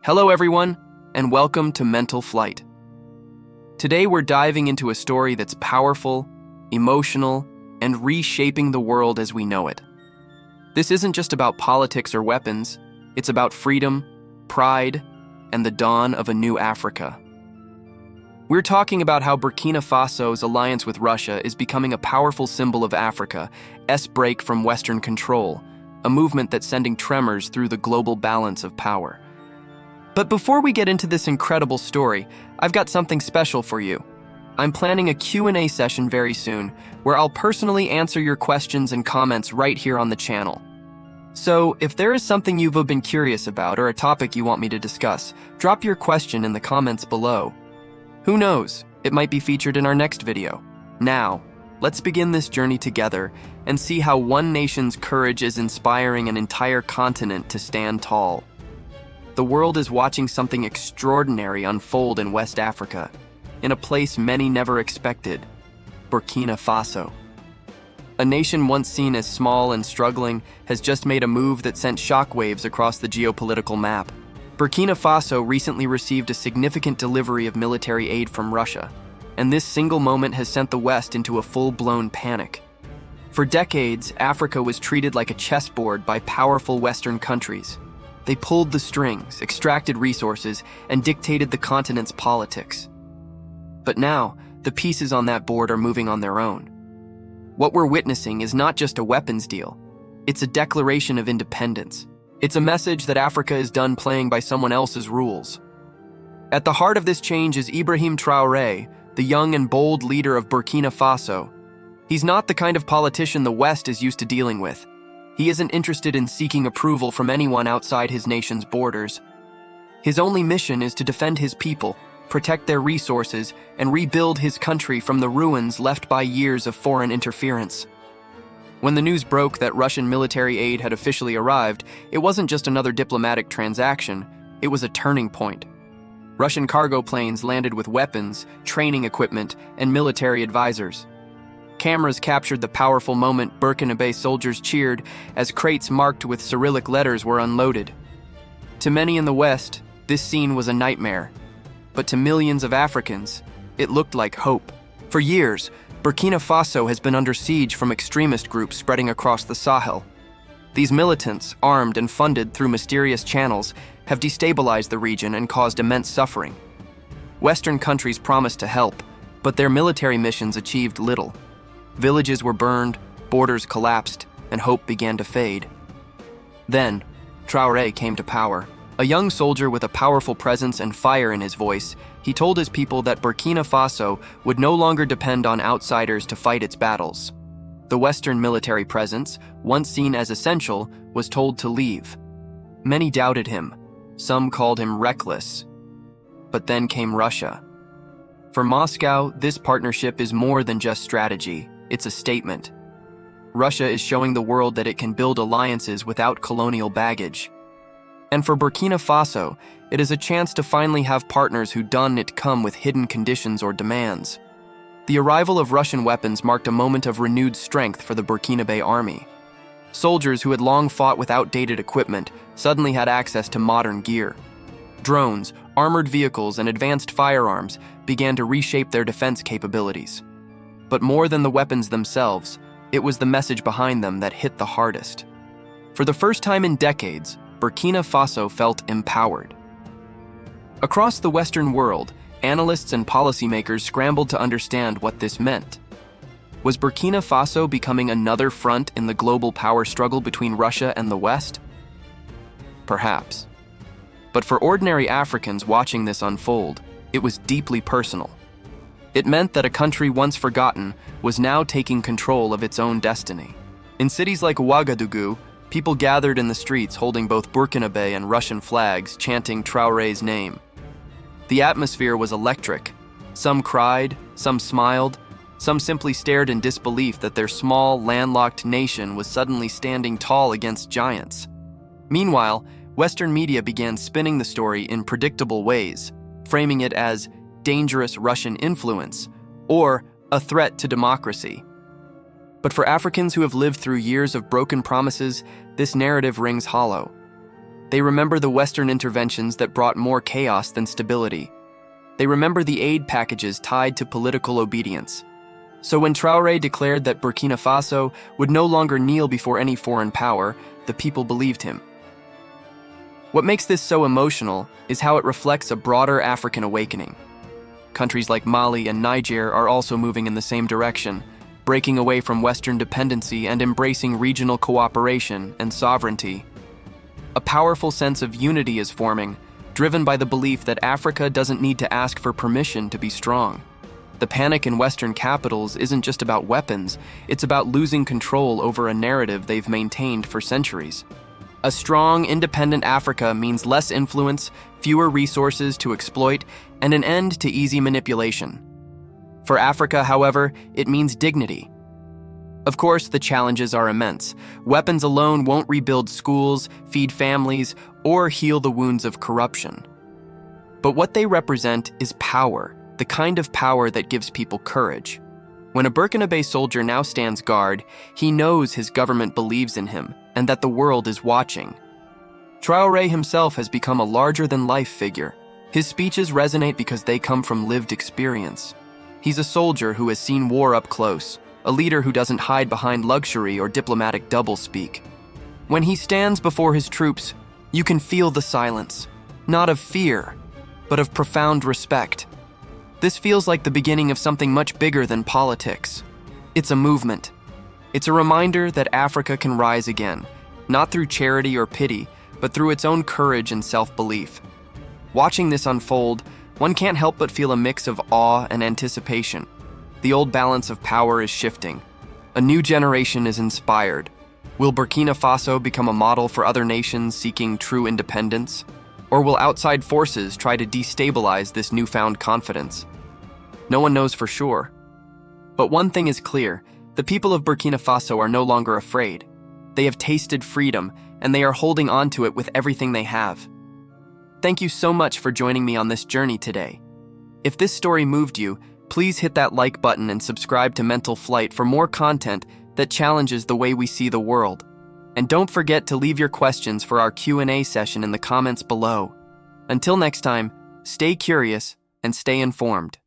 Hello everyone, and welcome to Mental Flight. Today we're diving into a story that's powerful, emotional, and reshaping the world as we know it. This isn't just about politics or weapons, it's about freedom, pride, and the dawn of a new Africa. We're talking about how Burkina Faso's alliance with Russia is becoming a powerful symbol of Africa's break from Western control, a movement that's sending tremors through the global balance of power. But before we get into this incredible story, I've got something special for you. I'm planning a Q&A session very soon, where I'll personally answer your questions and comments right here on the channel. So, if there is something you've been curious about or a topic you want me to discuss, drop your question in the comments below. Who knows, it might be featured in our next video. Now, let's begin this journey together and see how one nation's courage is inspiring an entire continent to stand tall. The world is watching something extraordinary unfold in West Africa, in a place many never expected, Burkina Faso. A nation once seen as small and struggling has just made a move that sent shockwaves across the geopolitical map. Burkina Faso recently received a significant delivery of military aid from Russia, and this single moment has sent the West into a full-blown panic. For decades, Africa was treated like a chessboard by powerful Western countries. They pulled the strings, extracted resources, and dictated the continent's politics. But now, the pieces on that board are moving on their own. What we're witnessing is not just a weapons deal. It's a declaration of independence. It's a message that Africa is done playing by someone else's rules. At the heart of this change is Ibrahim Traoré, the young and bold leader of Burkina Faso. He's not the kind of politician the West is used to dealing with. He isn't interested in seeking approval from anyone outside his nation's borders. His only mission is to defend his people, protect their resources, and rebuild his country from the ruins left by years of foreign interference. When the news broke that Russian military aid had officially arrived, it wasn't just another diplomatic transaction, it was a turning point. Russian cargo planes landed with weapons, training equipment, and military advisors. Cameras captured the powerful moment Burkina soldiers cheered as crates marked with Cyrillic letters were unloaded. To many in the West, this scene was a nightmare. But to millions of Africans, it looked like hope. For years, Burkina Faso has been under siege from extremist groups spreading across the Sahel. These militants, armed and funded through mysterious channels, have destabilized the region and caused immense suffering. Western countries promised to help, but their military missions achieved little. Villages were burned, borders collapsed, and hope began to fade. Then, Traoré came to power. A young soldier with a powerful presence and fire in his voice, he told his people that Burkina Faso would no longer depend on outsiders to fight its battles. The Western military presence, once seen as essential, was told to leave. Many doubted him. Some called him reckless. But then came Russia. For Moscow, this partnership is more than just strategy. It's a statement. Russia is showing the world that it can build alliances without colonial baggage. And for Burkina Faso, it is a chance to finally have partners who don't come with hidden conditions or demands. The arrival of Russian weapons marked a moment of renewed strength for the Burkinabe army. Soldiers who had long fought with outdated equipment suddenly had access to modern gear. Drones, armored vehicles, and advanced firearms began to reshape their defense capabilities. But more than the weapons themselves, it was the message behind them that hit the hardest. For the first time in decades, Burkina Faso felt empowered. Across the Western world, analysts and policymakers scrambled to understand what this meant. Was Burkina Faso becoming another front in the global power struggle between Russia and the West? Perhaps. But for ordinary Africans watching this unfold, it was deeply personal. It meant that a country once forgotten was now taking control of its own destiny. In cities like Ouagadougou, people gathered in the streets holding both Burkinabe and Russian flags, chanting Traoré's name. The atmosphere was electric. Some cried, some smiled, some simply stared in disbelief that their small, landlocked nation was suddenly standing tall against giants. Meanwhile, Western media began spinning the story in predictable ways, framing it as dangerous Russian influence or a threat to democracy. But for Africans who have lived through years of broken promises, this narrative rings hollow. They remember the Western interventions that brought more chaos than stability. They remember the aid packages tied to political obedience. So when Traoré declared that Burkina Faso would no longer kneel before any foreign power, the people believed him. What makes this so emotional is how it reflects a broader African awakening. Countries like Mali and Niger are also moving in the same direction, breaking away from Western dependency and embracing regional cooperation and sovereignty. A powerful sense of unity is forming, driven by the belief that Africa doesn't need to ask for permission to be strong. The panic in Western capitals isn't just about weapons, it's about losing control over a narrative they've maintained for centuries. A strong, independent Africa means less influence, fewer resources to exploit, and an end to easy manipulation. For Africa, however, it means dignity. Of course, the challenges are immense. Weapons alone won't rebuild schools, feed families, or heal the wounds of corruption. But what they represent is power, the kind of power that gives people courage. When a Burkinabe soldier now stands guard, he knows his government believes in him and that the world is watching. Traoré himself has become a larger-than-life figure. His speeches resonate because they come from lived experience. He's a soldier who has seen war up close, a leader who doesn't hide behind luxury or diplomatic doublespeak. When he stands before his troops, you can feel the silence, not of fear, but of profound respect. This feels like the beginning of something much bigger than politics. It's a movement. It's a reminder that Africa can rise again, not through charity or pity, but through its own courage and self-belief. Watching this unfold, one can't help but feel a mix of awe and anticipation. The old balance of power is shifting. A new generation is inspired. Will Burkina Faso become a model for other nations seeking true independence? Or will outside forces try to destabilize this newfound confidence? No one knows for sure. But one thing is clear, the people of Burkina Faso are no longer afraid. They have tasted freedom, and they are holding on to it with everything they have. Thank you so much for joining me on this journey today. If this story moved you, please hit that like button and subscribe to Mental Flight for more content that challenges the way we see the world. And don't forget to leave your questions for our Q&A session in the comments below. Until next time, stay curious and stay informed.